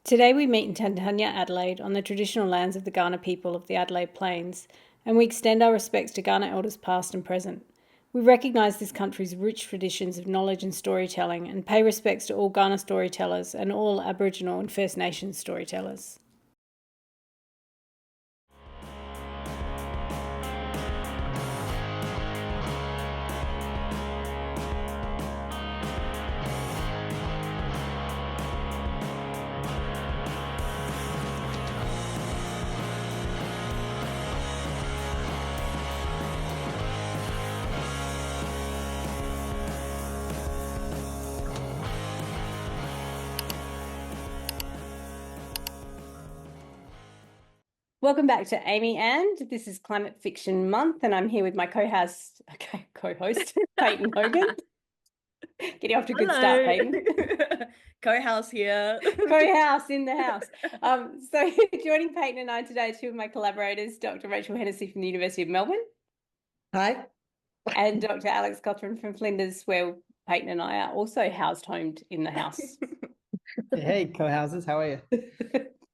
Today we meet in Tantanya, Adelaide, on the traditional lands of the Kaurna people of the Adelaide Plains, and we extend our respects to Kaurna elders past and present. We recognise this country's rich traditions of knowledge and storytelling and pay respects to all Kaurna storytellers and all Aboriginal and First Nations storytellers. Welcome back to Amy and this is Climate Fiction Month, and I'm here with my co-host Payton Hogan. Getting off to a good start, Payton. Co-house here. Co-house in the house. So joining Payton and I today are two of my collaborators, Dr. Rachel Hennessy from the University of Melbourne. Hi. And Dr. Alex Cothren from Flinders, where Payton and I are also housed-homed in the house. Hey, co-houses, how are you?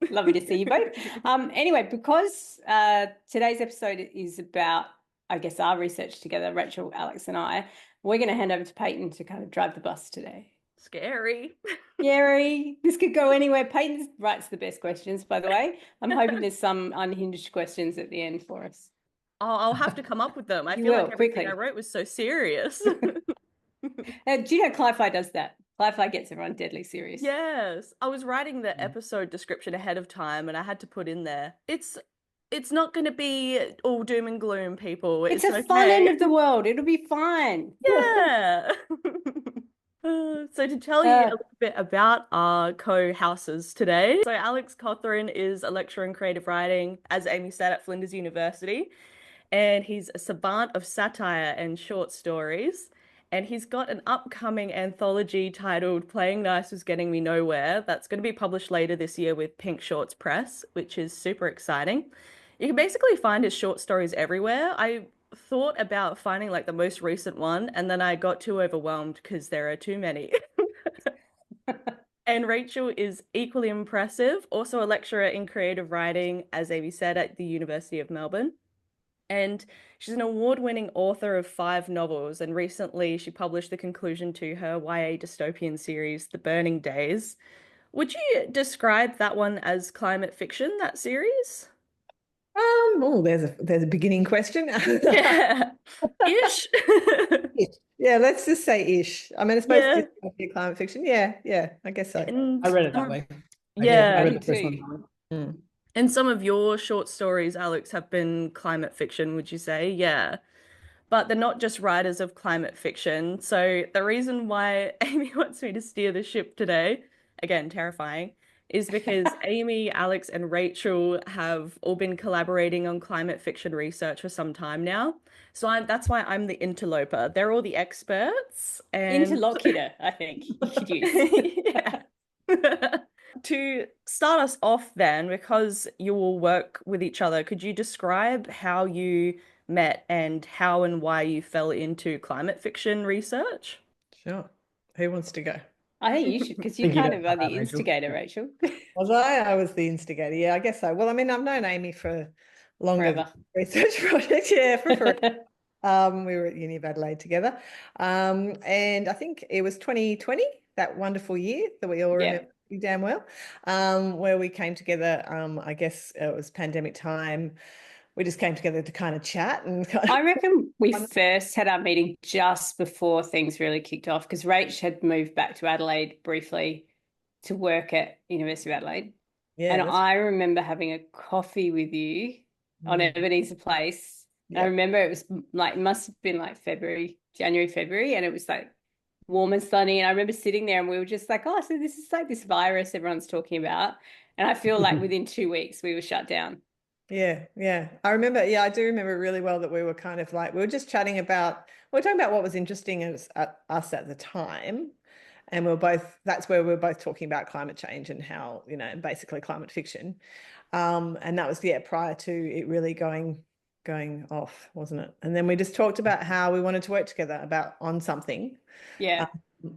Lovely to see you both. Anyway, because today's episode is about, I guess, our research together, Rachel, Alex and I, we're going to hand over to Payton to kind of drive the bus today. Scary. Scary. This could go anywhere. Payton writes the best questions, by the way. I'm hoping there's some unhinged questions at the end for us. Oh, I'll have to come up with them. I You feel will, like everything quickly. I wrote was so serious. Do you know Cli-Fi does that? Cli-Fi gets everyone deadly serious. Yes. I was writing the episode description ahead of time and I had to put in there. It's not going to be all doom and gloom, people. It's a fun end of the world. It'll be fine. Yeah. So to tell you a little bit about our co-houses today. So Alex Cothren is a lecturer in creative writing, as Amy said, at Flinders University. And he's a savant of satire and short stories. And he's got an upcoming anthology titled Playing Nice Was Getting Me Nowhere that's going to be published later this year with Pink Shorts Press, which is super exciting. You can basically find his short stories everywhere. I thought about finding like the most recent one, and then I got too overwhelmed because there are too many. And Rachel is equally impressive, also a lecturer in creative writing, as Amy said, at the University of Melbourne. And she's an award-winning author of 5 novels, and recently she published the conclusion to her YA dystopian series, The Burning Days. Would you describe that one as climate fiction, that series? There's a beginning question. Yeah. Ish. Ish. Yeah, let's just say ish. I mean, it's supposed Yeah. to be climate fiction. Yeah, I guess so. And I read it that way. Yeah. I read Me the first too. one. And some of your short stories, Alex, have been climate fiction, would you say? Yeah. But they're not just writers of climate fiction. So the reason why Amy wants me to steer the ship today, again, terrifying, is because Amy, Alex, and Rachel have all been collaborating on climate fiction research for some time now. So that's why I'm the interloper. They're all the experts and Interlocutor, I think you could use. yeah. To start us off then, because you all work with each other, could you describe how you met and how and why you fell into climate fiction research? Sure. Who wants to go? I think you should, because you Think you kind know of are the that, Rachel. instigator, Rachel. Was I? I was the instigator. Yeah, I guess so. Well, I mean, I've known Amy for longer Forever. than research project. Yeah, for forever. We were at Uni of Adelaide together. And I think it was 2020, that wonderful year that we all remember damn well, where we came together. I guess it was pandemic time. We just came together to kind of chat and I reckon we first had our meeting just before things really kicked off, because Rach had moved back to Adelaide briefly to work at University of Adelaide. yeah, And I remember having a coffee with you on Ebenezer Place. And I remember it was like, it must have been like January, February, and it was like warm and sunny. And I remember sitting there and we were just like, oh, so this is like this virus everyone's talking about. And I feel like within 2 weeks we were shut down. Yeah. I remember, I do remember really well that we were kind of like, we were just chatting about, we were talking about what was interesting us at the time. And that's where we were both talking about climate change and how, basically climate fiction. And that was, prior to it really going off, wasn't it? And then we just talked about how we wanted to work together on something. Yeah.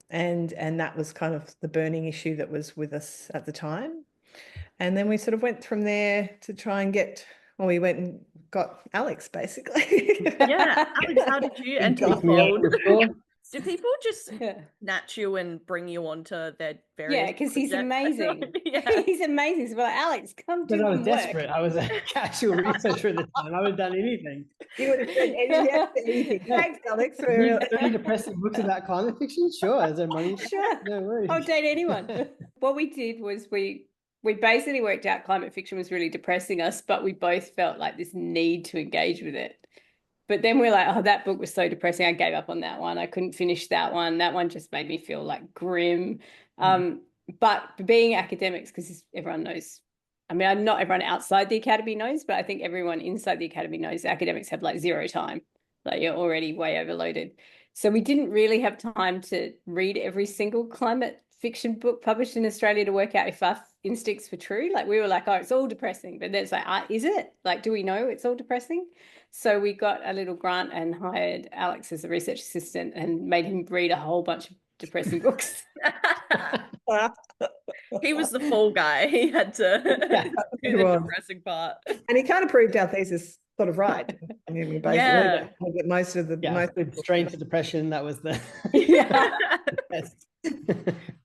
And that was kind of the burning issue that was with us at the time. And then we sort of went from there to try and we went and got Alex, basically. Yeah, Alex, how did you enter the Took me out fold? for sure. Do people just Yeah. snatch you and bring you onto their various Yeah, because he's projects? amazing. Yeah. He's amazing. So we're like, Alex, come do Because I was some work. desperate. I was a casual researcher at the time. I would have done anything. You would have said anything. Thanks, Alex. Read 30 depressing books about climate fiction? Sure. Is there money? Sure. No worries. I'll date anyone. What we did was we basically worked out climate fiction was really depressing us, but we both felt like this need to engage with it. But then we're like, oh, that book was so depressing. I gave up on that one. I couldn't finish that one. That one just made me feel like grim. But being academics, because everyone knows, I mean, not everyone outside the academy knows, but I think everyone inside the academy knows academics have like zero time. Like you're already way overloaded. So we didn't really have time to read every single climate fiction book published in Australia to work out if our instincts were true. Like we were like, oh, it's all depressing. But then it's like, is it? Like, do we know it's all depressing? So we got a little grant and hired Alex as a research assistant and made him read a whole bunch of depressing books. He was the fall guy. He had to do the depressing part. And he kind of proved our thesis sort of right. I mean, we basically get most of the strain to depression. That was the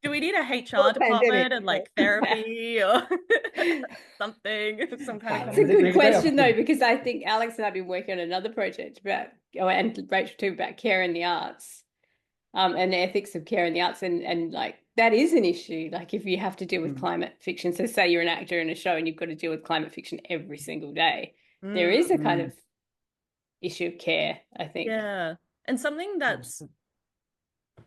Do we need a HR department and like therapy or something? Some kind of It's a good question though, because I think Alex and I have been working on another project and Rachel too, about care in the arts, and the ethics of care in the arts, and like that is an issue. Like if you have to deal with climate fiction, so say you're an actor in a show and you've got to deal with climate fiction every single day, there is a kind of issue of care, I think. Yeah, and something that's.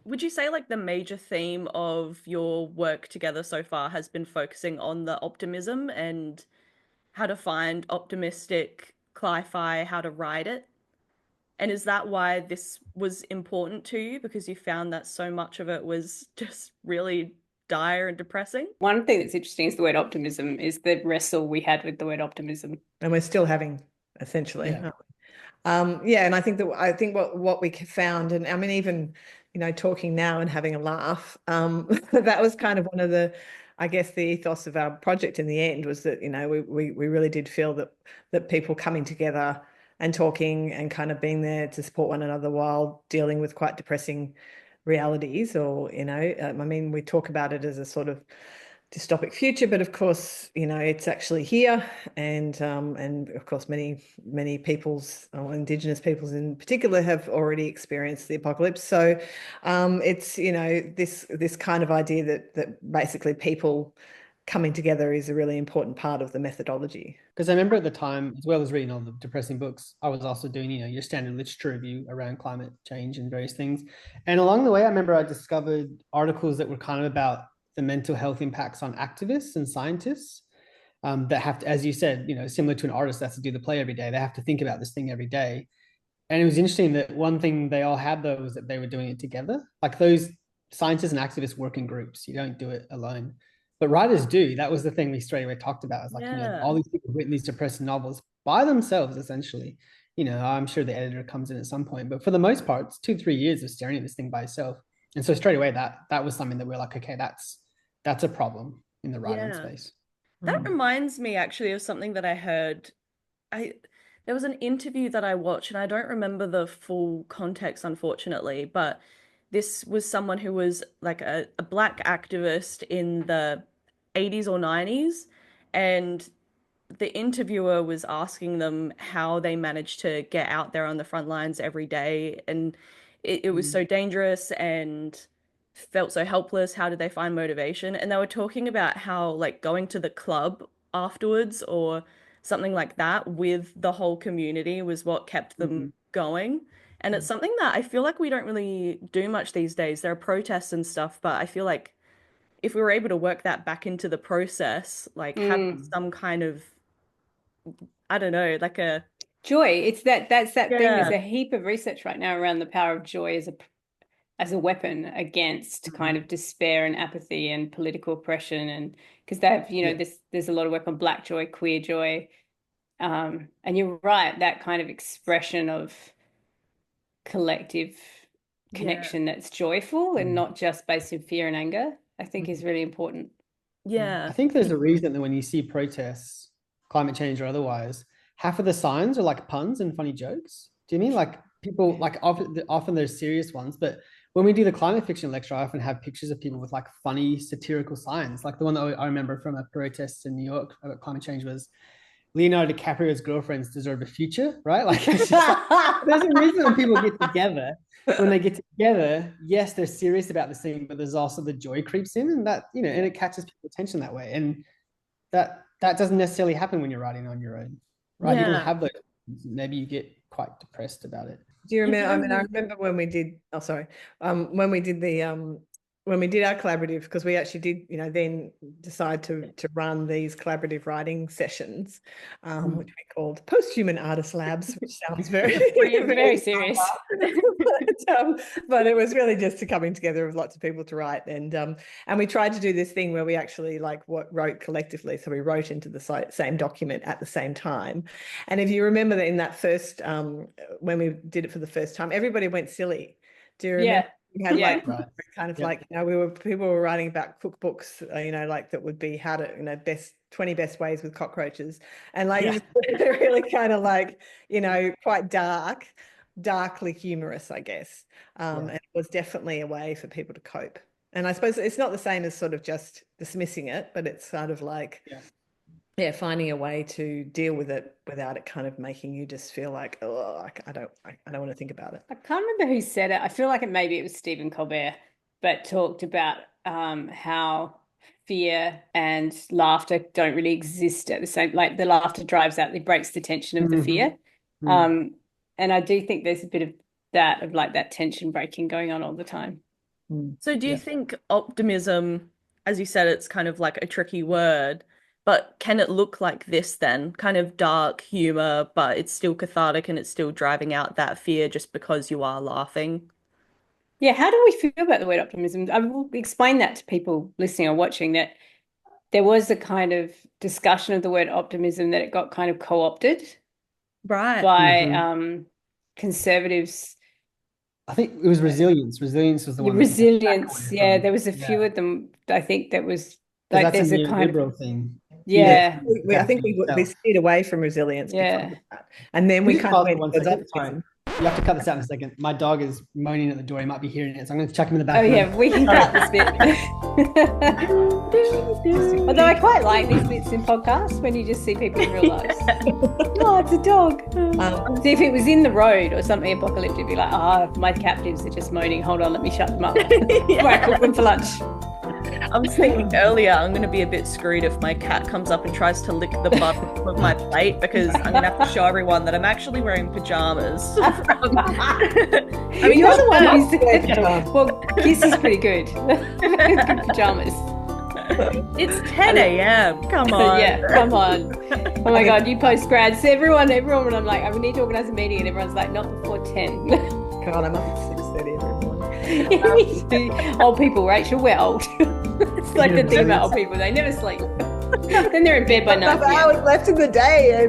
Would you say like the major theme of your work together so far has been focusing on the optimism and how to find optimistic cli-fi, how to write it? And is that why this was important to you? Because you found that so much of it was just really dire and depressing? One thing that's interesting is the word optimism, is the wrestle we had with the word optimism. And we're still having, essentially. Yeah. And I think what we found, and I mean, even, talking now and having a laugh, that was kind of one of the, I guess, the ethos of our project in the end was that, we really did feel that people coming together and talking and kind of being there to support one another while dealing with quite depressing realities, or, I mean, we talk about it as a sort of dystopic future, but of course, it's actually here, and of course, many peoples, or Indigenous peoples in particular, have already experienced the apocalypse. So, it's this kind of idea that basically people coming together is a really important part of the methodology. Because I remember at the time, as well as reading all the depressing books, I was also doing, your standard literature review around climate change and various things. And along the way, I remember I discovered articles that were kind of about the mental health impacts on activists and scientists that have to, as you said, similar to an artist that has to do the play every day, they have to think about this thing every day. And it was interesting that one thing they all had though was that they were doing it together. Like those scientists and activists work in groups. You don't do it alone. But writers do. That was the thing we straight away talked about. It's like, all these people written these depressing novels by themselves, essentially. I'm sure the editor comes in at some point, but for the most part, it's 2-3 years of staring at this thing by itself. And so straight away, that was something that we're like, okay, that's a problem in the writing space. That reminds me actually of something that I heard. There was an interview that I watched, and I don't remember the full context, unfortunately, but this was someone who was like a Black activist in the 80s or 90s, and the interviewer was asking them how they managed to get out there on the front lines every day, and it was so dangerous and felt so helpless. How did they find motivation? And they were talking about how like going to the club afterwards or something like that with the whole community was what kept them going. And it's something that I feel like we don't really do much these days. There are protests and stuff, but I feel like if we were able to work that back into the process, like having some kind of, I don't know, like a joy. It's that's that thing. There's a heap of research right now around the power of joy as a weapon against kind of despair and apathy and political oppression, and because they have there's a lot of work on Black joy, queer joy, and you're right, that kind of expression of collective connection that's joyful and not just based in fear and anger, I think is really important. Yeah. I think there's a reason that when you see protests, climate change or otherwise, half of the signs are like puns and funny jokes. Do you mean like people like often there's serious ones, but when we do the climate fiction lecture, I often have pictures of people with like funny satirical signs. Like the one that I remember from a protest in New York about climate change was Leonardo DiCaprio's girlfriends deserve a future, right? Like it's just like, there's a reason when people get together. When they get together, yes, they're serious about this thing, but there's also the joy creeps in, and that and it catches people's attention that way. And that doesn't necessarily happen when you're writing on your own, right? You don't Yeah. have those. Maybe you get quite depressed about it. Do you remember? I mean, I remember when we did. Oh, sorry. When we did when we did our collaborative, because we actually did, then decide to run these collaborative writing sessions, which we called post-human artist labs, which sounds very, very serious. but it was really just a coming together of lots of people to write, and we tried to do this thing where we actually wrote collectively. So we wrote into the same document at the same time. And if you remember that in that first, when we did it for the first time, everybody went silly. Do you remember? Yeah. We had Right. kind of Yeah. people were writing about cookbooks, that would be how to, 20 best ways with cockroaches. And really kind of quite darkly humorous, I guess. And it was definitely a way for people to cope. And I suppose it's not the same as sort of just dismissing it, but it's sort of finding a way to deal with it without it kind of making you just feel like, oh, I don't want to think about it. I can't remember who said it. I feel like maybe it was Stephen Colbert, but talked about how fear and laughter don't really exist at the same, like the laughter drives out, it breaks the tension of the fear. And I do think there's a bit of that, of like that tension breaking going on all the time. So do you think optimism, as you said, it's kind of like a tricky word, but can it look like this then? Kind of dark humor, but it's still cathartic and it's still driving out that fear just because you are laughing? Yeah, how do we feel about the word optimism? I will explain that to people listening or watching, that there was a kind of discussion of the word optimism, that it got kind of co-opted Right. by conservatives. I think it was resilience. Resilience was the one. Resilience, yeah. There was a few of them. I think that was like that's there's a a kind liberal of thing. yeah. I think we steered away from resilience because of that. And then we kind of went towards optimism. You have to cut this out in a second. My dog is moaning at the door. He might be hearing it, so I'm going to chuck him in the back. Oh yeah, we can cut this bit. Although I quite like these bits in podcasts when you just see people in real life. Oh, it's a dog. So if it was in the road or something apocalyptic, it'd be like, my captives are just moaning. Hold on, let me shut them up. Before I cook them for lunch. I was thinking earlier, I'm going to be a bit screwed if my cat comes up and tries to lick the butt of my plate, because I'm going to have to show everyone that I'm actually wearing pajamas. I mean, you're the one who's well, Kiss is pretty good. Good pajamas. It's 10 a.m. Come on. Yeah, come on. Oh my God, you postgrads. Everyone, when I'm like, I need to organise a meeting, and everyone's like, not before 10. God, I'm up at 6:30 every morning. Old people, Rachel, we're old. It's like the thing about old people, they never sleep. Then they're in bed by 9 p.m. hours left in the day.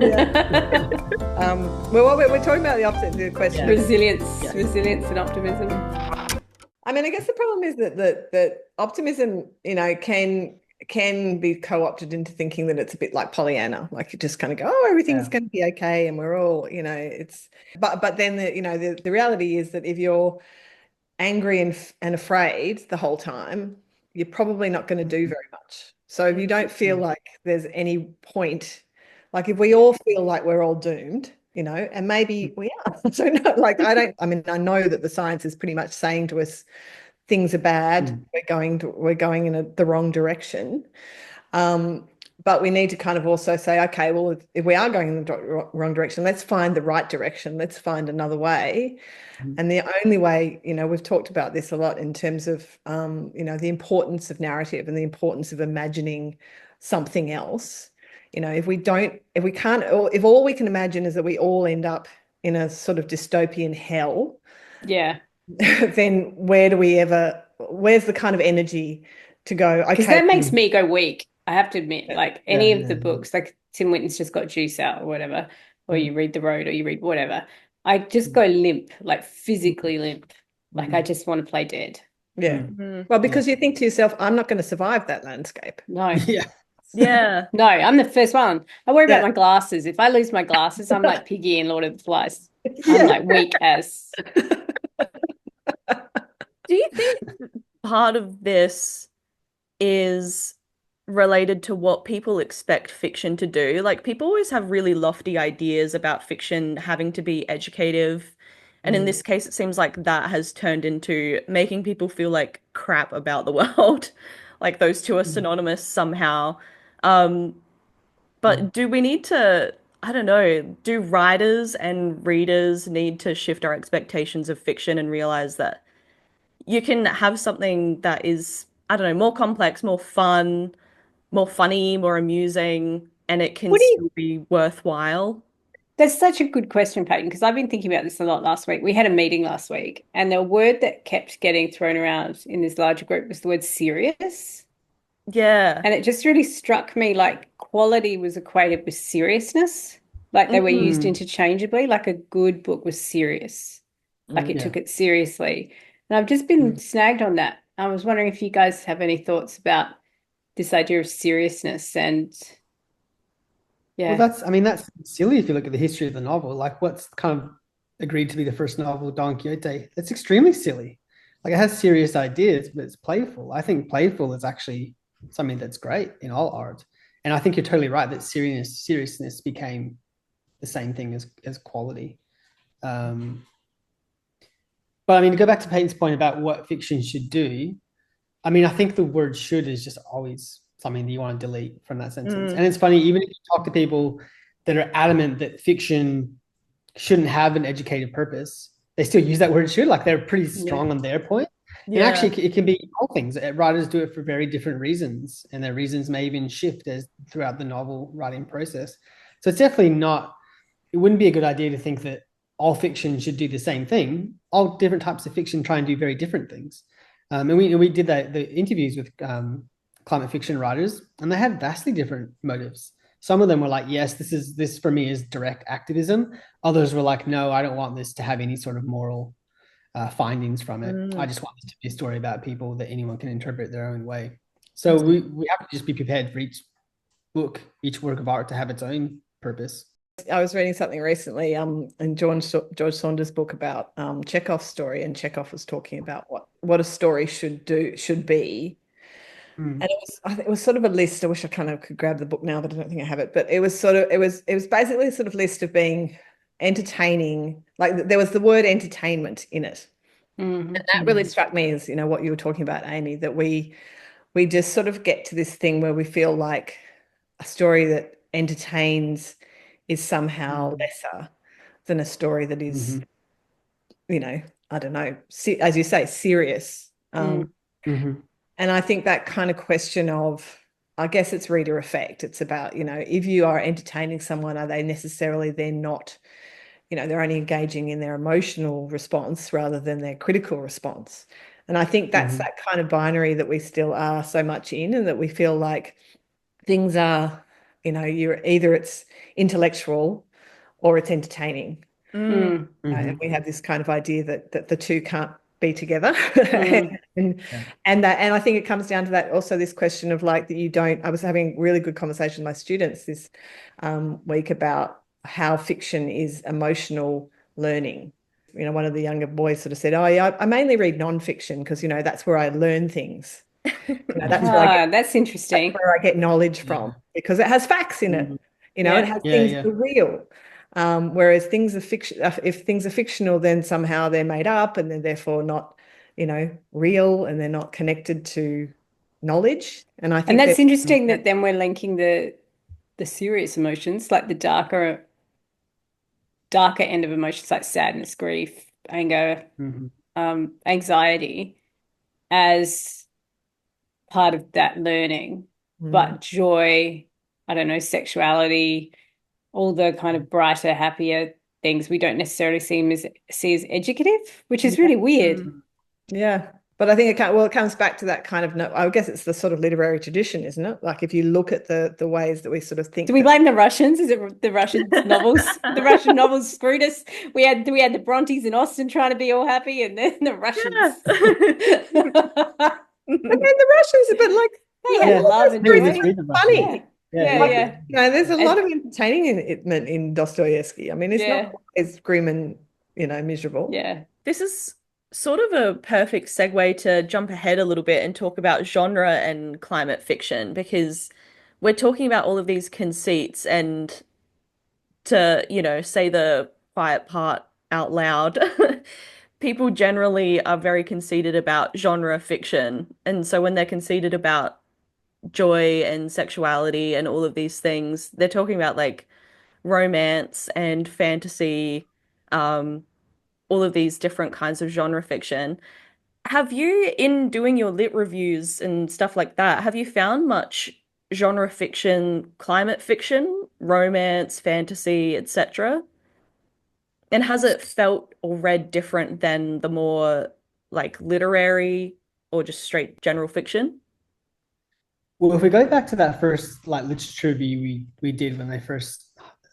Well, we're talking about the opposite of the question. Resilience and optimism. I mean, I guess the problem is that optimism, can be co-opted into thinking that it's a bit like Pollyanna, like you just kind of go, oh, everything's going to be okay, and we're all, it's. But then the reality is that if you're angry and afraid the whole time, you're probably not going to do very much. So if you don't feel like there's any point, like if we all feel like we're all doomed, and maybe we are. So no, I know that the science is pretty much saying to us things are bad, we're going in the wrong direction. But we need to kind of also say, okay, well, if we are going in the wrong direction, let's find the right direction. Let's find another way. And the only way, we've talked about this a lot in terms of, the importance of narrative and the importance of imagining something else. If all we can imagine is that we all end up in a sort of dystopian hell. Yeah. Then where's the kind of energy to go? Okay, because that makes me go weak. I have to admit, like any of the books, like Tim Winton's just got Juice Out or whatever, or you read The Road or you read whatever, I just go limp, like physically limp. Like I just want to play dead. Yeah. Mm. Well, because you think to yourself, I'm not going to survive that landscape. No. Yeah. Yeah. No, I'm the first one. I worry Yeah. about my glasses. If I lose my glasses, I'm like Piggy in Lord of the Flies. I'm Yeah. like weak as. Do you think part of this is related to what people expect fiction to do? Like, people always have really lofty ideas about fiction having to be educative. And in this case, it seems like that has turned into making people feel like crap about the world. Like those two are synonymous somehow. Um, but do we need to, I don't know, do writers and readers need to shift our expectations of fiction and realize that you can have something that is, I don't know, more complex, more fun, more funny, more amusing, and it can What do you still be worthwhile? That's such a good question, Payton, because I've been thinking about this a lot last week. We had a meeting last week, and the word that kept getting thrown around in this larger group was the word serious. Yeah. And it just really struck me like quality was equated with seriousness, like they were used Mm, interchangeably, like a good book was serious, like it Yeah. took it seriously. And I've just been snagged on that. I was wondering if you guys have any thoughts about this idea of seriousness and Well, yeah. I mean, that's silly if you look at the history of the novel. Like, what's kind of agreed to be the first novel, Don Quixote? It's extremely silly. Like, it has serious ideas, but it's playful. I think playful is actually something that's great in all art. And I think you're totally right that seriousness became the same thing as quality. Um, but I mean, to go back to Peyton's point about what fiction should do, I mean, I think the word should is just always something that you want to delete from that sentence. And mm, it's funny, even if you talk to people that are adamant that fiction shouldn't have an educated purpose, they still use that word should. Like, they're pretty Yeah. strong on their point. And yeah. actually, it can be all things. Writers do it for very different reasons, and their reasons may even shift as throughout the novel writing process. So it's definitely not. It wouldn't be a good idea to think that all fiction should do the same thing. All different types of fiction try and do very different things. And we did the interviews with climate fiction writers, and they had vastly different motives. Some of them were like, yes, this for me is direct activism. Others were like, no, I don't want this to have any sort of moral findings from it. I Mm. just want this to be a story about people that anyone can interpret their own way. So we have to just be prepared for each book, each work of art to have its own purpose. I was reading something recently, in George Saunders' book about Chekhov's story, and Chekhov was talking about what a story should be. And I think it was sort of a list. I wish I kind of could grab the book now, but I don't think I have it. But it was basically a sort of list of being entertaining. Like, there was the word entertainment in it. Mhm. And that really struck me as, what you were talking about, Amy, that we just sort of get to this thing where we feel like a story that entertains is somehow lesser than a story that is, I don't know, as you say, serious. And I think that kind of question of, I guess it's reader effect. It's about, if you are entertaining someone, are they necessarily then not, they're only engaging in their emotional response rather than their critical response. And I think that's that kind of binary that we still are so much in, and that we feel like things are, it's intellectual or it's entertaining. Mm. And we have this kind of idea that the two can't be together. and, Yeah. and I think it comes down to that also, this question of like that you don't. I was having really good conversation with my students this week about how fiction is emotional learning. One of the younger boys sort of said, oh yeah, I mainly read non-fiction because that's where I learn things. That's That's interesting. where I get knowledge from, because it has facts in it. Yeah. It has things that are real. Whereas things are fiction. If things are fictional, then somehow they're made up, and they're therefore not, real, and they're not connected to knowledge. And I And think that's interesting that then we're linking the serious emotions, like the darker end of emotions like sadness, grief, anger, anxiety as part of that learning. But joy, I don't know, sexuality, all the kind of brighter, happier things we don't necessarily see as educative, which is really weird. Yeah. But I think it comes back to that kind of, no, I guess it's the sort of literary tradition, isn't it? Like if you look at the ways that we sort of think Do we that, blame the Russians? Is it the Russian novels? The Russian novels screwed us. We had the Brontes in Austin trying to be all happy, and then the Russians. and then the Russians, but like They had love and Maybe joy. just read the Russians. funny. Yeah, Like, yeah. you know, there's a lot of entertainment in Dostoevsky. I mean, it's Yeah. not always grim and, you know, miserable. Yeah. This is sort of a perfect segue to jump ahead a little bit and talk about genre and climate fiction, because we're talking about all of these conceits, and to, you know, say the quiet part out loud, people generally are very conceited about genre fiction. And so when they're conceited about joy and sexuality and all of these things, they're talking about like romance and fantasy, um, all of these different kinds of genre fiction. Have you, in doing your lit reviews and stuff like that, have you found much genre fiction, climate fiction, romance, fantasy, etc.? And has it felt or read different than the more like literary or just straight general fiction? Well, if we go back to that first like literature review we did when they first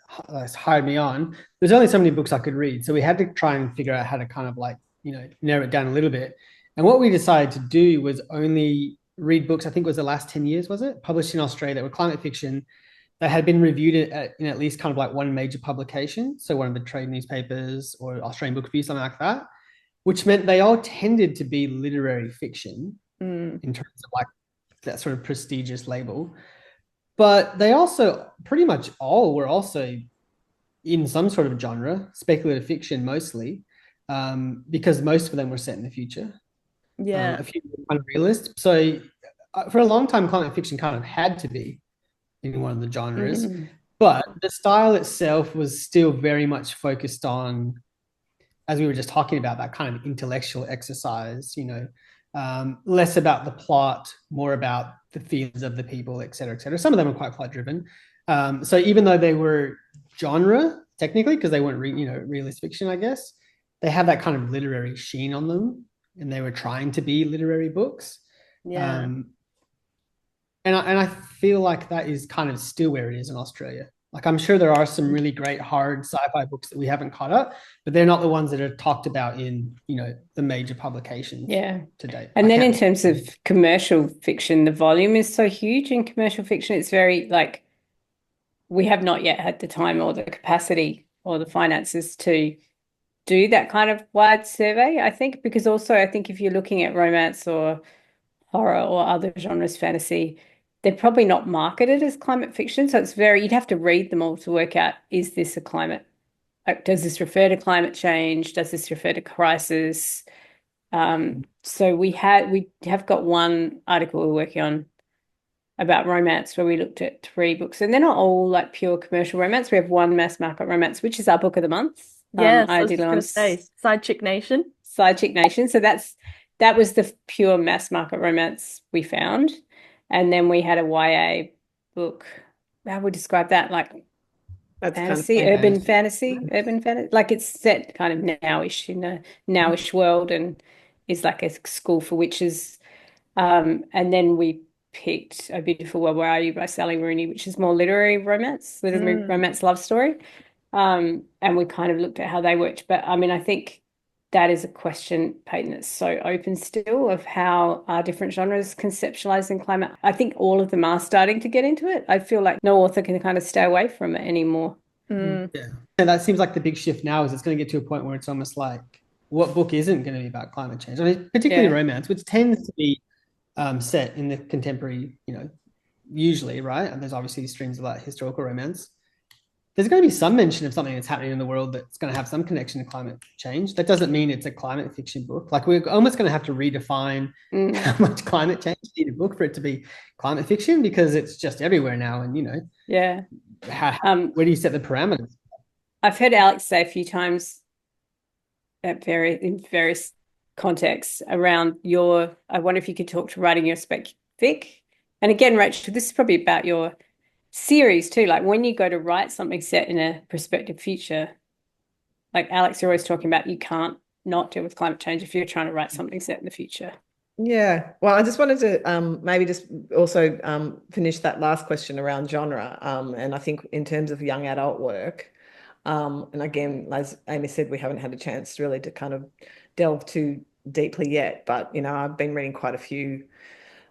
hired me on, there's only so many books I could read, so we had to try and figure out how to kind of like, you know, narrow it down a little bit. And what we decided to do was only read books. I think it was the last 10 years, was it, published in Australia, that were climate fiction, that had been reviewed in at least kind of like one major publication, so one of the trade newspapers or Australian Book Review, something like that, which meant they all tended to be literary fiction in terms of like that sort of prestigious label. But they also pretty much all were also in some sort of genre, speculative fiction mostly, because most of them were set in the future. Yeah. A few were kind of realist. So for a long time, climate fiction kind of had to be in one of the genres, but the style itself was still very much focused on, as we were just talking about, that kind of intellectual exercise, you know, less about the plot, more about the feelings of the people, et cetera, et cetera. Some of them were quite plot driven. So even though they were genre technically, because they weren't realist fiction, I guess, they have that kind of literary sheen on them, and they were trying to be literary books. Yeah. And I feel like that is kind of still where it is in Australia. Like, I'm sure there are some really great hard sci-fi books that we haven't caught up, but they're not the ones that are talked about in, you know, the major publications to date. And then in terms of commercial fiction, the volume is so huge in commercial fiction. It's very like, we have not yet had the time or the capacity or the finances to do that kind of wide survey, I think, because also I think if you're looking at romance or horror or other genres, fantasy, they're probably not marketed as climate fiction. So it's you'd have to read them all to work out, is this a climate? Does this refer to climate change? Does this refer to crisis? So we have got one article we're working on about romance where we looked at 3 books, and they're not all like pure commercial romance. We have one mass market romance, which is our book of the month. Yes, I was going to say Side Chick Nation. Side Chick Nation. So that was the pure mass market romance we found. And then we had a YA book. How would we describe that? Like fantasy, kind of urban fantasy, like it's set kind of nowish in a nowish world and is like a school for witches. And then we picked A Beautiful World, Where Are You by Sally Rooney, which is more literary romance love story. And we kind of looked at how they worked. But I mean, I think that is a question, Payton, that's so open still, of how are different genres conceptualized in climate. I think all of them are starting to get into it. I feel like no author can kind of stay away from it anymore. Yeah. And that seems like the big shift now is it's going to get to a point where it's almost like, what book isn't going to be about climate change? I mean, particularly romance, which tends to be set in the contemporary, you know, usually, right? And there's obviously streams of like historical romance. There's going to be some mention of something that's happening in the world that's going to have some connection to climate change. That doesn't mean it's a climate fiction book. Like, we're almost going to have to redefine how much climate change you need a book for it to be climate fiction, because it's just everywhere now. And, you know, where do you set the parameters? I've heard Alex say a few times in various contexts around I wonder if you could talk to writing your spec fic. And again, Rachel, this is probably about your series too, like when you go to write something set in a prospective future, like Alex, you're always talking about, you can't not deal with climate change if you're trying to write something set in the future. Yeah. Well, I just wanted to maybe just also finish that last question around genre. And I think in terms of young adult work, and again, as Amy said, we haven't had a chance really to kind of delve too deeply yet. But I've been reading quite a few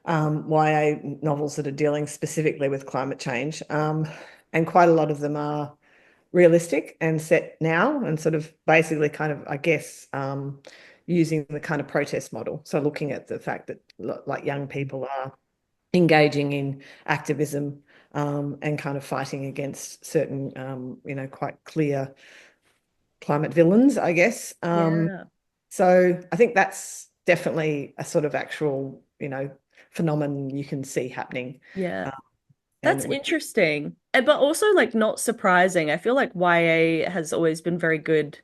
YA novels that are dealing specifically with climate change, and quite a lot of them are realistic and set now, and sort of basically kind of, I guess, using the kind of protest model. So looking at the fact that like young people are engaging in activism, and kind of fighting against certain, quite clear climate villains, I guess. Yeah. So I think that's definitely a sort of actual, phenomenon you can see happening. Yeah. Um, That's and interesting. But also like not surprising. I feel like YA has always been very good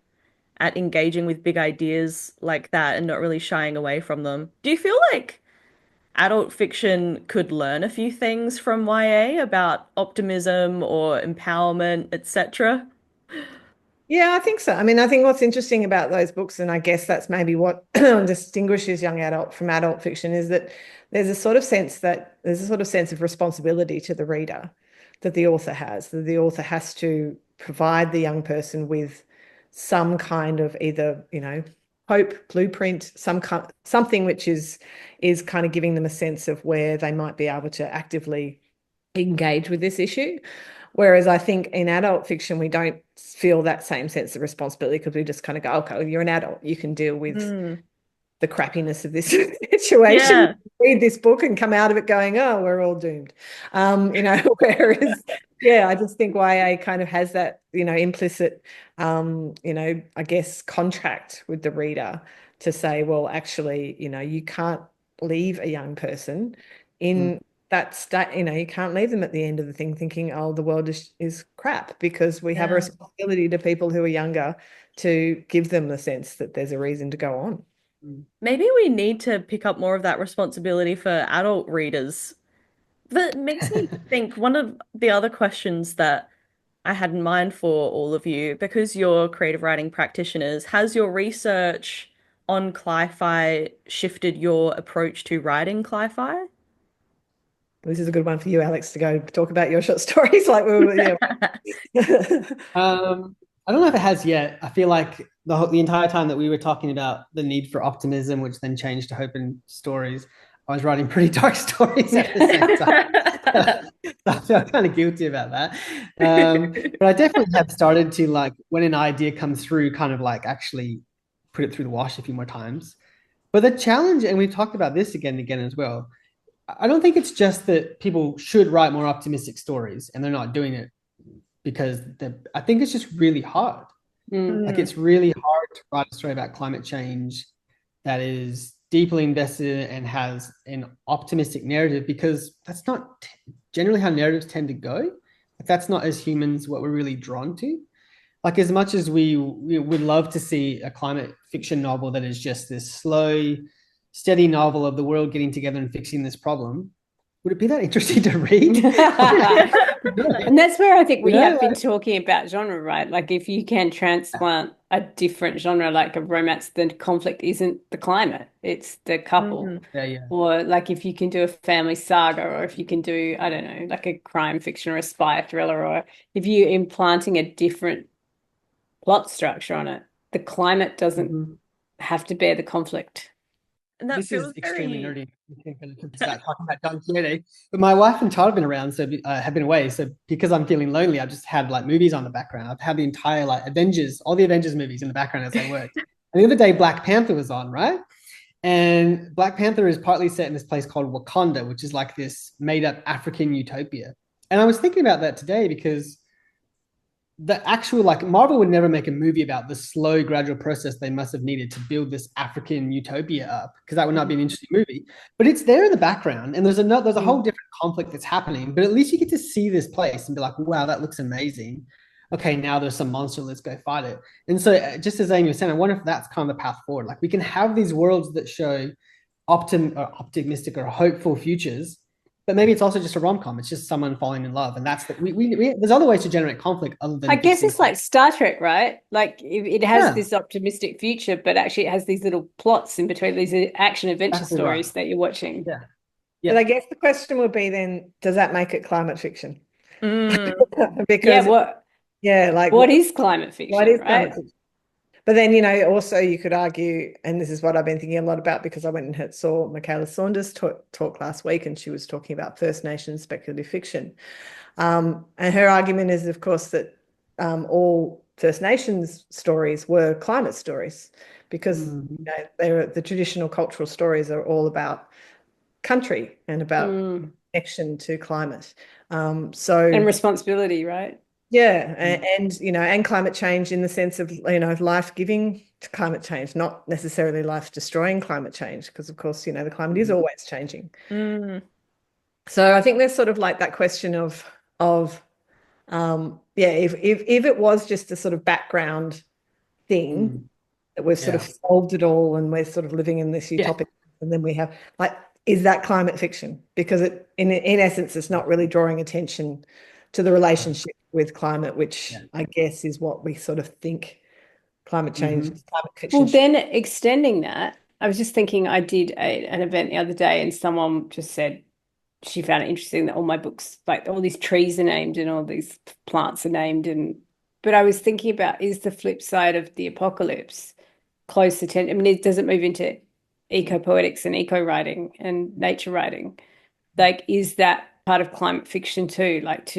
at engaging with big ideas like that and not really shying away from them. Do you feel like adult fiction could learn a few things from YA about optimism or empowerment, etc.? Yeah, I think so. I mean, I think what's interesting about those books, and I guess that's maybe what distinguishes young adult from adult fiction, is that there's a sort of sense of responsibility to the reader that the author has, that the author has to provide the young person with some kind of either, hope, blueprint, something which is kind of giving them a sense of where they might be able to actively engage with this issue. Whereas I think in adult fiction, we don't feel that same sense of responsibility because we just kind of go, okay, you're an adult. You can deal with Mm. the crappiness of this situation. Yeah. Read this book and come out of it going, oh, we're all doomed. Whereas, yeah, I just think YA kind of has that, implicit, I guess, contract with the reader to say, well, actually, you can't leave a young person in that state. You can't leave them at the end of the thing thinking, oh, the world is crap, because we have a Yeah. responsibility to people who are younger to give them the sense that there's a reason to go on. Maybe we need to pick up more of that responsibility for adult readers. That makes me think one of the other questions that I had in mind for all of you, because you're creative writing practitioners, has your research on cli-fi shifted your approach to writing cli-fi? This is a good one for you, Alex, to go talk about your short stories. Like we were, yeah. I don't know if it has yet. I feel like the entire time that we were talking about the need for optimism, which then changed to hope and stories, I was writing pretty dark stories at the same time. I feel kind of guilty about that. But I definitely have started to, like, when an idea comes through, kind of like actually put it through the wash a few more times. But the challenge, and we've talked about this again and again as well, I don't think it's just that people should write more optimistic stories and they're not doing it because I think it's just really hard. Like, it's really hard to write a story about climate change that is deeply invested and has an optimistic narrative, because that's not generally how narratives tend to go. Like, that's not, as humans, what we're really drawn to. Like, as much as we would love to see a climate fiction novel that is just this slow, steady novel of the world getting together and fixing this problem, would it be that interesting to read? And that's where I think we have been talking about genre, right? Like, if you can transplant a different genre, like a romance, the conflict isn't the climate, it's the couple. Yeah. Or like if you can do a family saga, or if you can do, I don't know, like a crime fiction or a spy thriller, or if you're implanting a different plot structure on it, the climate doesn't have to bear the conflict. And that This is feels extremely very... nerdy. We can't really start talking about Don Quixote. But my wife and child have been around, so have been away. So because I'm feeling lonely, I've just had like movies on the background. I've had the entire like Avengers, all the Avengers movies in the background as I worked. And the other day, Black Panther was on, right? And Black Panther is partly set in this place called Wakanda, which is like this made-up African utopia. And I was thinking about that today because the actual, like, Marvel would never make a movie about the slow gradual process they must have needed to build this African utopia up, because that would not be an interesting movie. But it's there in the background, and there's a whole different conflict that's happening, but at least you get to see this place and be like, wow, that looks amazing. Okay, now there's some monster, let's go fight it. And so, just as Amy was saying, I wonder if that's kind of the path forward. Like, we can have these worlds that show optimistic or hopeful futures, but maybe it's also just a rom-com. It's just someone falling in love, and that's there's other ways to generate conflict other than I guess fixing it's like Star Trek, right? Like it has Yeah. this optimistic future, but actually it has these little plots in between, these action adventure Exactly right. stories that you're watching. Yeah. But I guess the question would be then, does that make it climate fiction? Mm. Because what is climate fiction, what is right? climate fiction? But then, you know, also you could argue, and this is what I've been thinking a lot about because I went and saw Michaela Saunders talk last week, and she was talking about First Nations speculative fiction. And her argument is, of course, that all First Nations stories were climate stories because you know, the traditional cultural stories are all about country and about connection to climate. And responsibility, right? Yeah, and you know, and climate change in the sense of, you know, life giving to climate change, not necessarily life destroying climate change, because of course, you know, the climate is always changing. So I think there's sort of like that question of yeah, if it was just a sort of background thing that we've sort of solved it all and we're sort of living in this utopic, and then we have like, is that climate fiction? Because it in essence it's not really drawing attention to the relationship with climate, which I guess is what we sort of think climate change is, climate fiction. Well, then extending that, I was just thinking, I did an event the other day and someone just said she found it interesting that all my books, like all these trees are named and all these plants are named. But I was thinking about, is the flip side of the apocalypse close attention? I mean, does it move into eco-poetics and eco-writing and nature writing? Like, is that part of climate fiction too? Like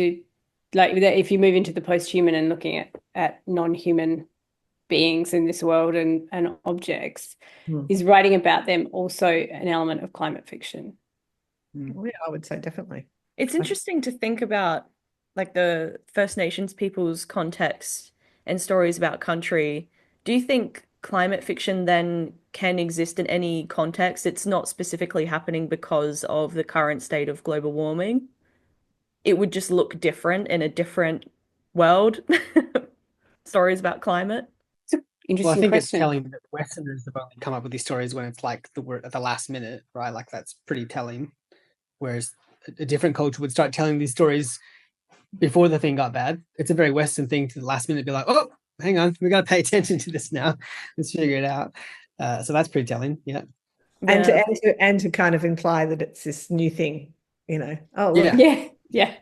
if you move into the post-human and looking at non-human beings in this world and objects, is writing about them also an element of climate fiction? Yeah, I would say definitely. It's interesting to think about like the First Nations people's context and stories about country. Do you think climate fiction then can exist in any context? It's not specifically happening because of the current state of global warming. It would just look different in a different world. Stories about climate. Interesting Well, I think question. it's telling that Westerners have only come up with these stories when it's like the word at the last minute, right? Like that's pretty telling. Whereas a different culture would start telling these stories before the thing got bad. It's a very Western thing to the last minute be like, oh, hang on, we got to pay attention to this now. Let's figure it out. So that's pretty telling. Yeah. And to kind of imply that it's this new thing, you know. Oh, look. Yeah.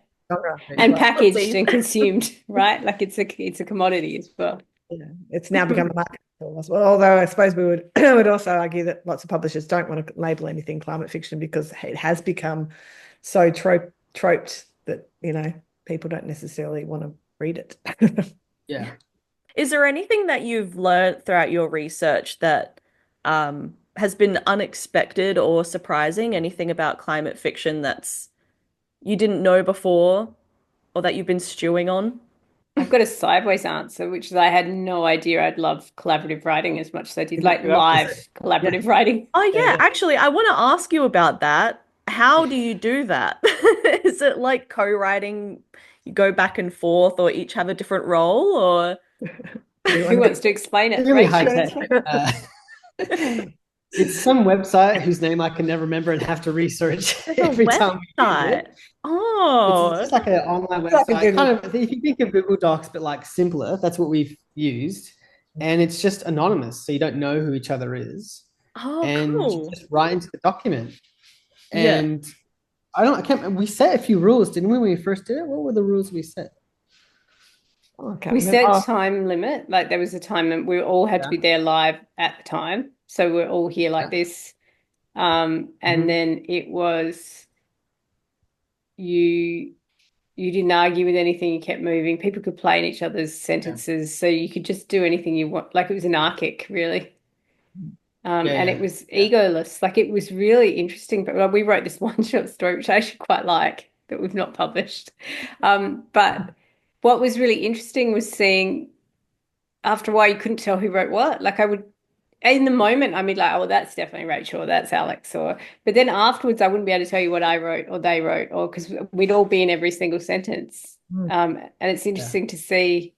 And packaged and consumed, right? Like it's a commodity as well. Yeah, it's now become a market as well. Although I suppose we would also argue that lots of publishers don't want to label anything climate fiction because it has become so troped that, you know, people don't necessarily want to read it. Yeah. Is there anything that you've learned throughout your research that has been unexpected or surprising? Anything about climate fiction that's you didn't know before or that you've been stewing on? I've got a sideways answer, which is I had no idea I'd love collaborative writing as much as I did, like live collaborative writing. Oh yeah, actually, I want to ask you about that. How do you do that? Is it like co-writing? You go back and forth, or each have a different role, or who wants to explain it? Really high tech. It's some website whose name I can never remember and have to research every time we use it. Oh, it's just like an online website. Kind of, if you think of Google Docs, but like simpler, that's what we've used. And it's just anonymous, so you don't know who each other is. Oh, and cool. you just write into the document. And I can't. We set a few rules, didn't we, when we first did it? What were the rules we set? We set a time limit. Like there was a time that we all had to be there live at the time. So we're all here like this. And then it was you didn't argue with anything, you kept moving. People could play in each other's sentences, so you could just do anything you want. Like it was anarchic, really. And it was egoless. Like it was really interesting. But we wrote this one short story, which I actually quite like, that we've not published. But what was really interesting was seeing after a while you couldn't tell who wrote what. Like I would, in the moment, I'd be like, oh, that's definitely Rachel, or that's Alex, but then afterwards I wouldn't be able to tell you what I wrote or they wrote, or because we'd all be in every single sentence. And it's interesting to see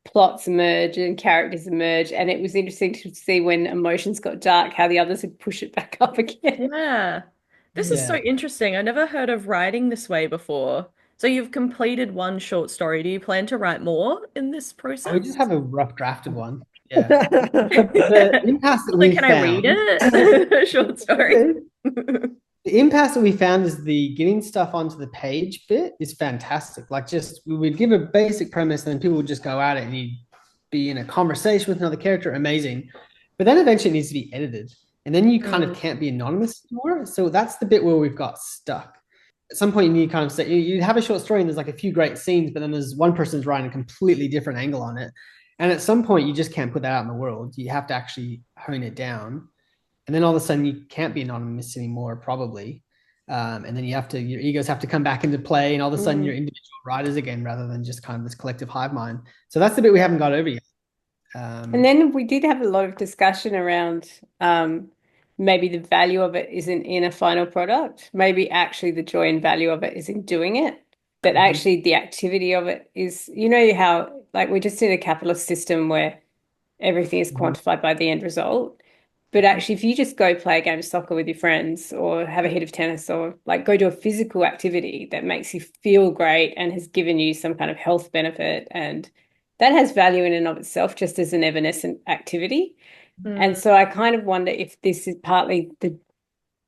plots emerge and characters emerge, and it was interesting to see when emotions got dark, how the others would push it back up again. Yeah. This is so interesting. I never heard of writing this way before. So you've completed one short story. Do you plan to write more in this We just process? have a rough draft of one. Yeah. The impasse that So we can I read found. it? A short story. The impasse that we found is the getting stuff onto the page bit is fantastic. Like, just we would give a basic premise and then people would just go at it and you'd be in a conversation with another character. Amazing. But then eventually it needs to be edited. And then you kind of can't be anonymous anymore. So that's the bit where we've got stuck. At some point you need to kind of say, you have a short story and there's like a few great scenes, but then there's one person's writing a completely different angle on it. And at some point you just can't put that out in the world. You have to actually hone it down. And then all of a sudden you can't be anonymous anymore, probably. And then your egos have to come back into play, and all of a sudden you're individual writers again, rather than just kind of this collective hive mind. So that's the bit we haven't got over yet. And then we did have a lot of discussion around maybe the value of it isn't in a final product. Maybe actually the joy and value of it is in doing it. That actually the activity of it is, how like we're just in a capitalist system where everything is quantified by the end result. But actually, if you just go play a game of soccer with your friends or have a hit of tennis or like go do a physical activity that makes you feel great and has given you some kind of health benefit, and that has value in and of itself just as an evanescent activity. And so I kind of wonder if this is partly the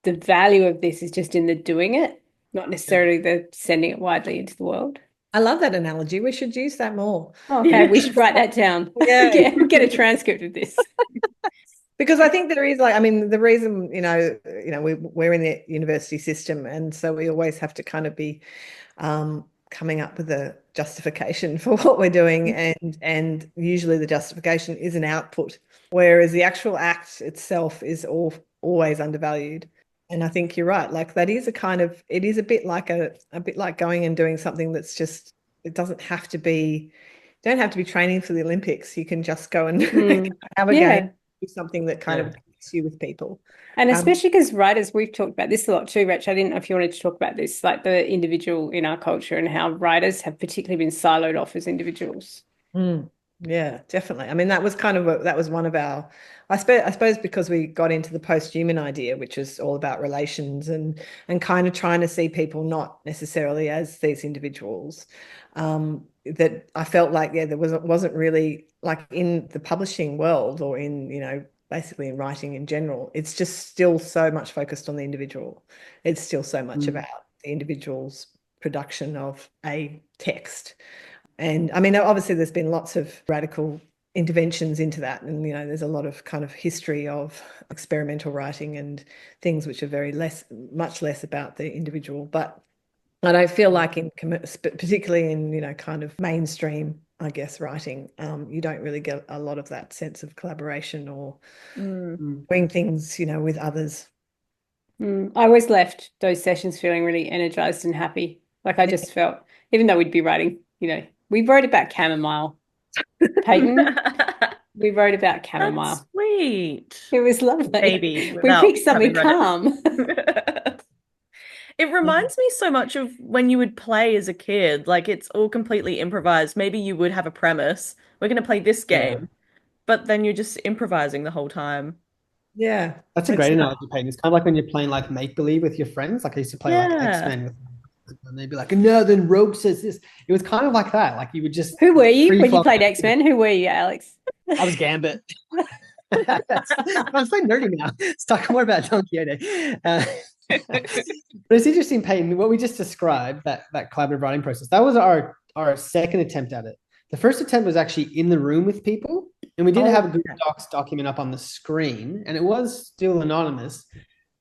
value of this is just in the doing it, not necessarily the sending it widely into the world. I love that analogy. We should use that more. Okay, we should write that down. Yeah. Get a transcript of this. Because I think there is the reason, we're in the university system, and so we always have to kind of be coming up with a justification for what we're doing, and usually the justification is an output, whereas the actual act itself is always undervalued. And I think you're right. Like that is it is a bit like going and doing something that's just, it doesn't have to be, don't have to be training for the Olympics. You can just go and have a game, do something that kind of connects you with people. And especially because writers, we've talked about this a lot too, Rach. I didn't know if you wanted to talk about this, like the individual in our culture and how writers have particularly been siloed off as individuals. Yeah, definitely. I mean, that was one of our, I suppose because we got into the post-human idea, which is all about relations and kind of trying to see people not necessarily as these individuals. That I felt like, there wasn't really, like in the publishing world or in, basically in writing in general, it's just still so much focused on the individual. It's still so much about the individual's production of a text. And I mean, obviously there's been lots of radical interventions into that. And, there's a lot of kind of history of experimental writing and things which are much less about the individual. But I feel like particularly in, kind of mainstream, I guess, writing, you don't really get a lot of that sense of collaboration or doing things, with others. I always left those sessions feeling really energized and happy. Like I just felt, even though we'd be writing, we wrote about chamomile. Payton, we wrote about chamomile. That's sweet. It was lovely. Maybe we picked something calm. It reminds me so much of when you would play as a kid. Like it's all completely improvised. Maybe you would have a premise. We're going to play this game, but then you're just improvising the whole time. Yeah. That's a great analogy, Payton. It's kind of like when you're playing like make-believe with your friends. Like I used to play like X-Men with, and they'd be like, no, then Rogue says this. It was kind of like that. Like you would just. Who were you when you played X-Men? Who were you, Alex? I was Gambit. I'm so nerdy now. Let's talk more about Don Quixote. But it's interesting, Payton, what we just described, that collaborative writing process, that was our second attempt at it. The first attempt was actually in the room with people, and we did have a Google Docs document up on the screen, and it was still anonymous.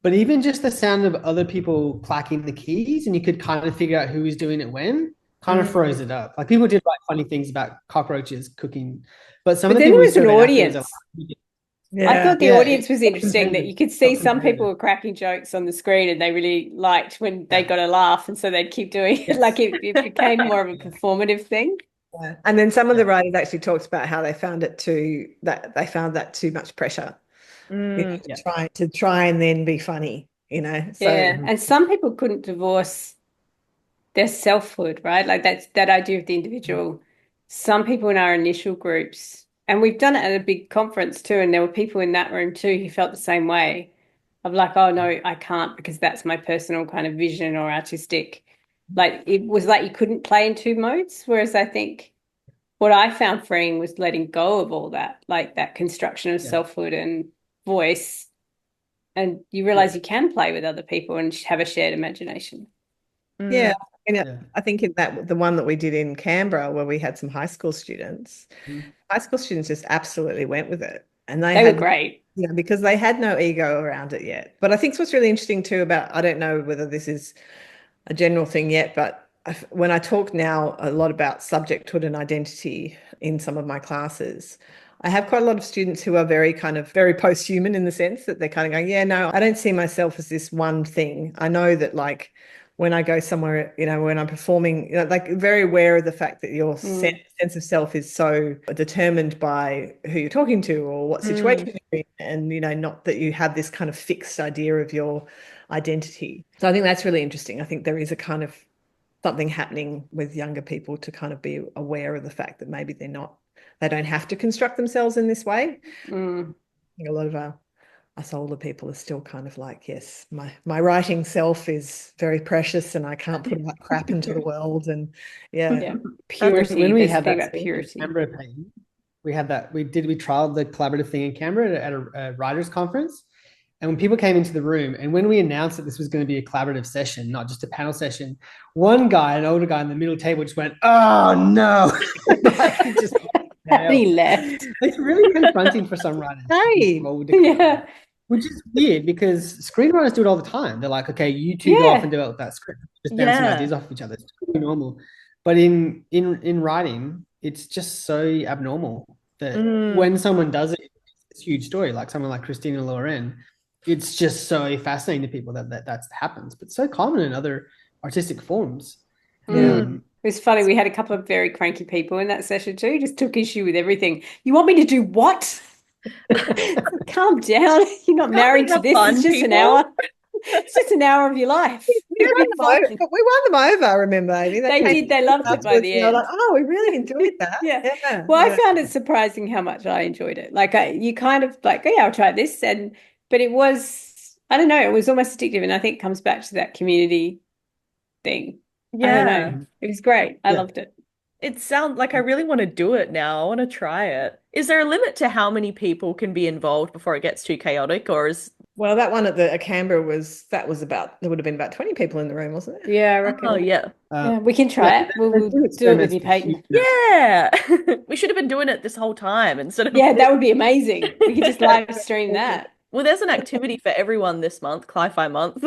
But even just the sound of other people clacking the keys, and you could kind of figure out who was doing it when, kind of froze it up. Like people did write funny things about cockroaches cooking, but some of the then people there was an audience. I thought the Yeah. audience was interesting, that you could see some people were cracking jokes on the screen and they really liked when they got a laugh, and so they'd keep doing it. Like it became more of a performative thing. Yeah. And then some of the writers actually talked about how they found that too much pressure. To try and then be funny, So, and some people couldn't divorce their selfhood, right? Like that's that idea of the individual. Some people in our initial groups, and we've done it at a big conference too, and there were people in that room too who felt the same way. of like, oh no, I can't because that's my personal kind of vision or artistic. Like it was like you couldn't play in two modes. Whereas I think what I found freeing was letting go of all that, like that construction of selfhood and voice. And you realize you can play with other people and have a shared imagination. Yeah. Yeah. I think in that the one that we did in Canberra where we had some high school students, high school students just absolutely went with it. And They were great. because they had no ego around it yet. But I think what's really interesting too about, I don't know whether this is a general thing yet, but when I talk now a lot about subjecthood and identity in some of my classes, I have quite a lot of students who are very post-human in the sense that they're kind of going, yeah, no, I don't see myself as this one thing. I know that like when I go somewhere, when I'm performing, like very aware of the fact that your sense of self is so determined by who you're talking to or what situation you're in, and, not that you have this kind of fixed idea of your identity. So I think that's really interesting. I think there is a kind of something happening with younger people to kind of be aware of the fact that maybe they don't have to construct themselves in this way. I think a lot of us older people are still kind of like, yes, my writing self is very precious and I can't put that crap into the world. And purity. When we had that about purity. Canberra Payton, we had that, we trialed the collaborative thing in Canberra at a writers conference. And when people came into the room, and when we announced that this was going to be a collaborative session, not just a panel session, one guy, an older guy in the middle table, just went, "Oh no!" He left. It's really confronting for some writers. Hey, which is weird because screenwriters do it all the time. They're like, "Okay, you two go off and develop that script, just bouncing ideas off each other." It's totally normal. But in writing, it's just so abnormal that when someone does it, it's a huge story. Like someone like Christina Loren, it's just so fascinating to people that happens, but so common in other artistic forms. It was funny. We had a couple of very cranky people in that session too. Just took issue with everything. You want me to do what? Calm down. You're not married to this. It's just an hour. It's just an hour of your life. We won them over, remember, Amy? They did. They loved it by the end. Like, oh, we really enjoyed that. Well, I found it surprising how much I enjoyed it. Like you kind of like, oh, yeah, I'll try this. But it was, I don't know, it was almost addictive. And I think it comes back to that community thing. Yeah. I don't know. It was great. I loved it. It sounds like I really want to do it now. I want to try it. Is there a limit to how many people can be involved before it gets too chaotic, or is... Well, that one at Canberra there would have been about 20 people in the room, wasn't it? Yeah, I reckon. Oh, yeah. We can try it. We'll do it with you, Payton. Yeah. We should have been doing it this whole time instead of... Yeah, that would be amazing. We could just live stream that. Well, there's an activity for everyone this month, Cli-Fi month.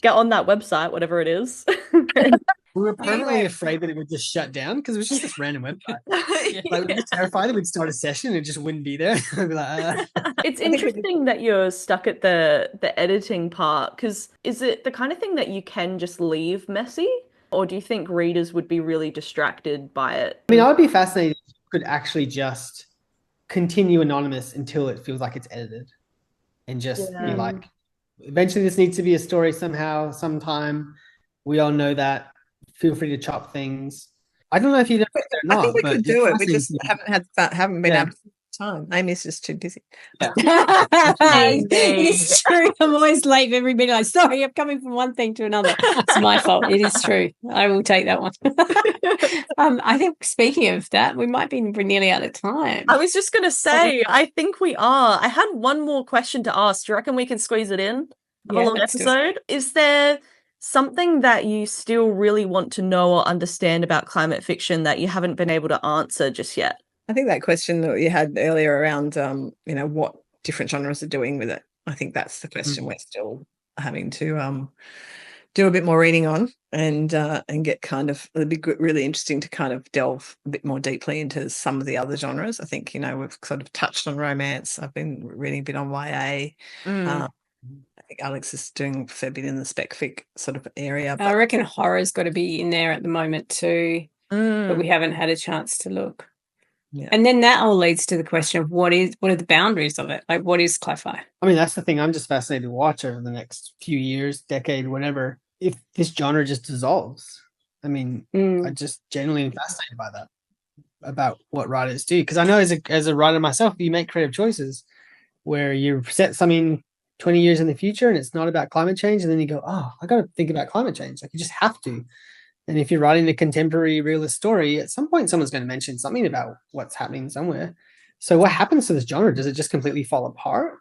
Get on that website, whatever it is. We were permanently afraid that it would just shut down because it was just this random website. Like, we were terrified that we'd start a session and it just wouldn't be there. I'd be like, It's interesting that you're stuck at the editing part, because is it the kind of thing that you can just leave messy? Or do you think readers would be really distracted by it? I mean, I would be fascinated if you could actually just continue anonymous until it feels like it's edited. And just be like, eventually this needs to be a story somehow, sometime. We all know that. Feel free to chop things. I don't know if you'd ever or not. I think we could do it. We just haven't been able to time. Amy's just too busy. It's true. I'm always late for every minute. Like, sorry, I'm coming from one thing to another. It's my fault. It is true. I will take that one. I think speaking of that, we might be nearly out of time. I was just going to say, I think we are. I had one more question to ask. Do you reckon we can squeeze it in? A long episode? Is there something that you still really want to know or understand about climate fiction that you haven't been able to answer just yet? I think that question that you had earlier around, what different genres are doing with it. I think that's the question we're still having to do a bit more reading on and get kind of, it'd be really interesting to kind of delve a bit more deeply into some of the other genres. I think, we've sort of touched on romance. I've been reading a bit on YA. I think Alex is doing a fair bit in the spec fic sort of area. I reckon horror's got to be in there at the moment too, but we haven't had a chance to look. Yeah. And then that all leads to the question of what are the boundaries of it? Like, what is cli-fi? I mean, that's the thing I'm just fascinated to watch over the next few years, decade, whatever, if this genre just dissolves. I mean, I just genuinely am fascinated by that, about what writers do. Because I know as a writer myself, you make creative choices where you set something 20 years in the future and it's not about climate change, and then you go, oh, I got to think about climate change. Like, you just have to. And if you're writing a contemporary realist story, at some point someone's going to mention something about what's happening somewhere. So what happens to this genre? Does it just completely fall apart?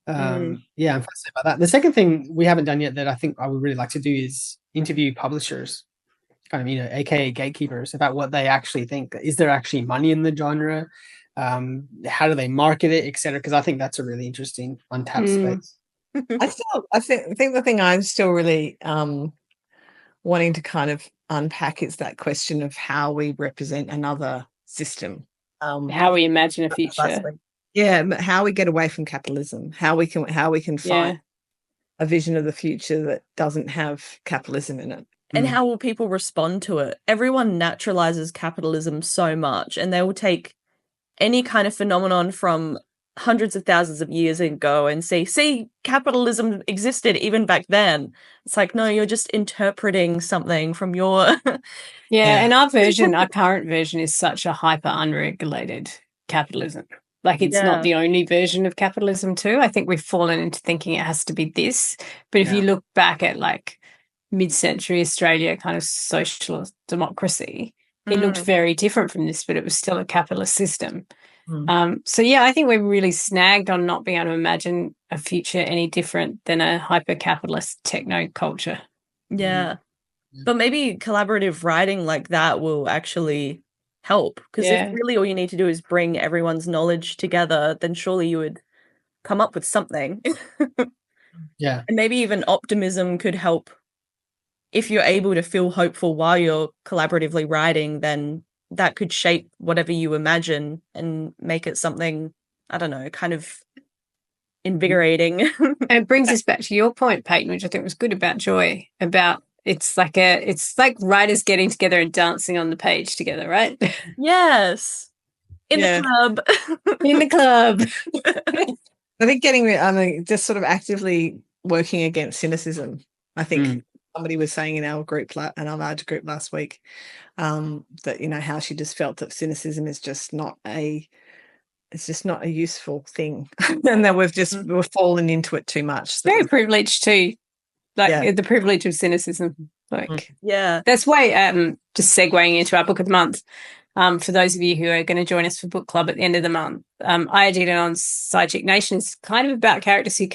Yeah, I'm fascinated by that. The second thing we haven't done yet that I think I would really like to do is interview publishers, kind of, aka gatekeepers, about what they actually think. Is there actually money in the genre? How do they market it, etc.? Because I think that's a really interesting untapped space. I think the thing I'm still really wanting to kind of unpack is that question of how we represent another system. How we imagine a future. Yeah, how we get away from capitalism, how we can find a vision of the future that doesn't have capitalism in it. And how will people respond to it? Everyone naturalizes capitalism so much, and they will take any kind of phenomenon from hundreds of thousands of years ago and say, see, capitalism existed even back then. It's like, no, you're just interpreting something from your... And our current version is such a hyper unregulated capitalism. Like, it's not the only version of capitalism too. I think we've fallen into thinking it has to be this. But if you look back at like mid-century Australia kind of socialist democracy, it looked very different from this, but it was still a capitalist system. So yeah, I think we're really snagged on not being able to imagine a future any different than a hyper-capitalist techno culture. Yeah. But maybe collaborative writing like that will actually help, because if really all you need to do is bring everyone's knowledge together, then surely you would come up with something. And maybe even optimism could help. If you're able to feel hopeful while you're collaboratively writing, then that could shape whatever you imagine and make it something, I don't know, kind of invigorating. And it brings us back to your point, Payton, which I think was good about joy, about it's like writers getting together and dancing on the page together, right? Yes. In the club. In the club. I think just sort of actively working against cynicism. I think somebody was saying in our larger group last week, that, how she just felt that cynicism is just not a useful thing. And that we've fallen into it too much. Very privileged too. Like the privilege of cynicism. Like, that's why, just segueing into our book of the month, for those of you who are going to join us for book club at the end of the month, I did it on Sidechick Nation. It's kind of about characters who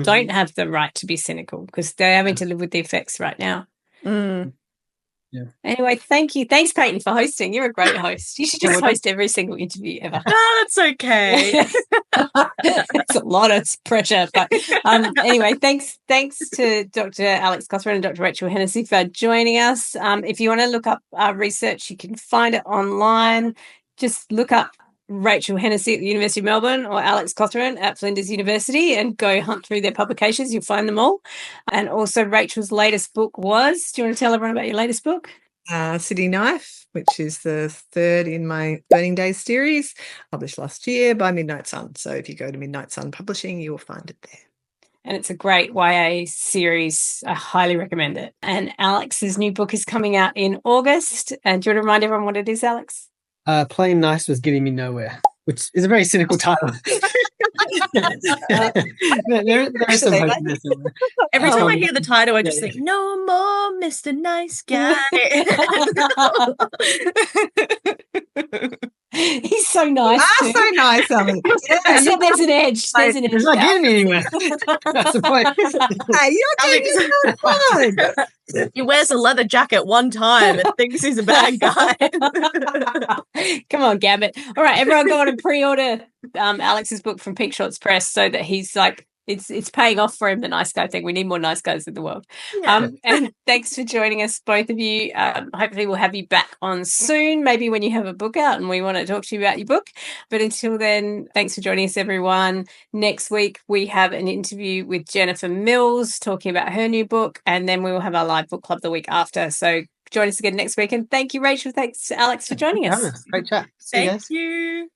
don't have the right to be cynical because they're having to live with the effects right now. Anyway, thank you. Thanks, Payton, for hosting. You're a great host. You should just host every single interview ever. No, that's okay. It's a lot of pressure. But anyway, thanks to Dr. Alex Cothren and Dr. Rachel Hennessy for joining us. If you want to look up our research, you can find it online. Just look up Rachel Hennessy at the University of Melbourne or Alex Cothren at Flinders University and go hunt through their publications. You'll find them all. And also Rachel's latest book was, do you want to tell everyone about your latest book? City Knife, which is the third in my Burning Days series, published last year by Midnight Sun. So if you go to Midnight Sun Publishing, you will find it there. And it's a great YA series. I highly recommend it. And Alex's new book is coming out in August. And do you want to remind everyone what it is, Alex? Playing Nice Was Getting Me Nowhere, which is a very cynical title. There's some hope in this. Every time I hear the title, I just think, no more Mr. Nice Guy. He's so nice. So nice. So there's an edge. There's an edge. It's not getting anywhere. That's the point. Hey, you're doing fun. He wears a leather jacket one time and thinks he's a bad guy. Come on, Gabbett. All right, everyone go on and pre-order Alex's book from Pink Shorts Press so that he's like, it's paying off for him, the nice guy thing. We need more nice guys in the world. And thanks for joining us, both of you. Hopefully we'll have you back on soon, maybe when you have a book out and we want to talk to you about your book. But until then, thanks for joining us, everyone. Next week, we have an interview with Jennifer Mills talking about her new book, and then we will have our live book club the week after. So join us again next week. And thank you, Rachel. Thanks, Alex, for joining us. Great chat. Thank you.